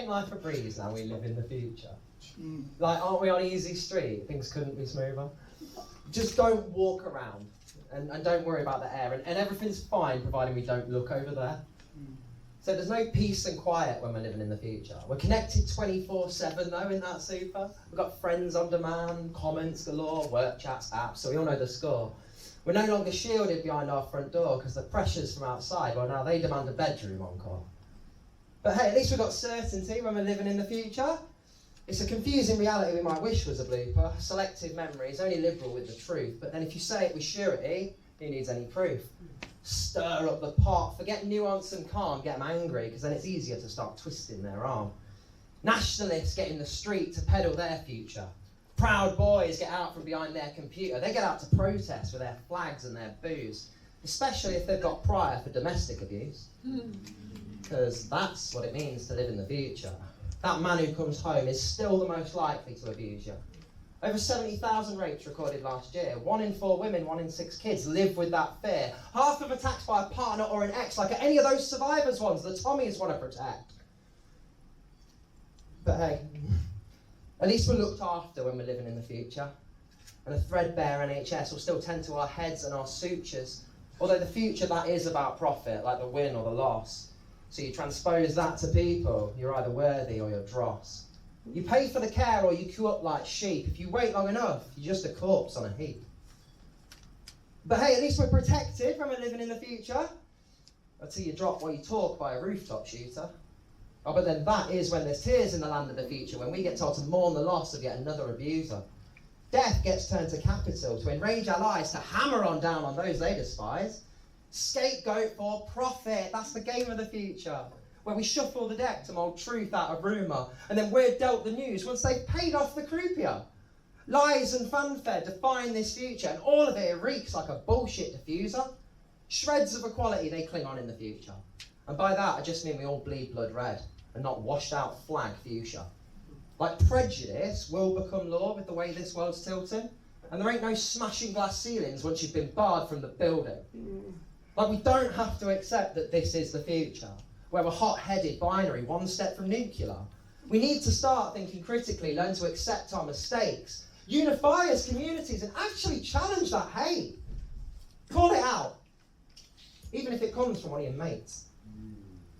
ain't life a breeze now we live in the future? Like, aren't we on easy street? Things couldn't be smoother. Just don't walk around and don't worry about the air, and everything's fine providing we don't look over there. So there's no peace and quiet when we're living in the future. We're connected 24/7 though, in that super. We've got friends on demand, comments galore, work chats, apps, so we all know the score. We're no longer shielded behind our front door because the pressures from outside, well now they demand a bedroom encore. But hey, at least we've got certainty when we're living in the future. It's a confusing reality we might wish was a blooper. Selective memories, only liberal with the truth. But then if you say it with surety, who needs any proof? Stir up the pot, forget nuance and calm, get them angry, because then it's easier to start twisting their arm. Nationalists get in the street to peddle their future. Proud boys get out from behind their computer. They get out to protest with their flags and their booze, especially if they've got prior for domestic abuse. Because that's what it means to live in the future. That man who comes home is still the most likely to abuse you. Over 70,000 rapes recorded last year. 1 in 4 women, 1 in 6 kids live with that fear. Half of attacks by a partner or an ex, like any of those survivors ones the Tommies want to protect. But hey, at least we're looked after when we're living in the future. And a threadbare NHS will still tend to our heads and our sutures. Although the future, that is about profit, like the win or the loss. So you transpose that to people, you're either worthy or you're dross. You pay for the care or you queue up like sheep. If you wait long enough, you're just a corpse on a heap. But hey, at least we're protected when we're living in the future. Until you drop while you talk by a rooftop shooter. Oh, but then that is when there's tears in the land of the future, when we get told to mourn the loss of yet another abuser. Death gets turned to capital, to enrage our lives, to hammer on down on those they despise. Scapegoat for profit, that's the game of the future. Where we shuffle the deck to mould truth out of rumour, and then we're dealt the news once they've paid off the croupier. Lies and fanfare define this future, and all of it reeks like a bullshit diffuser. Shreds of equality they cling on in the future. And by that I just mean we all bleed blood red, and not washed out flag fuchsia. Like prejudice will become law with the way this world's tilting, and there ain't no smashing glass ceilings once you've been barred from the building. Like we don't have to accept that this is the future. Where we're hot-headed binary, one step from nuclear. We need to start thinking critically, learn to accept our mistakes, unify as communities and actually challenge that hate. Call it out, even if it comes from one of your mates.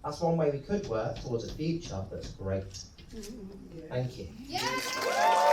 That's one way we could work towards a future that's great. Thank you. Yeah.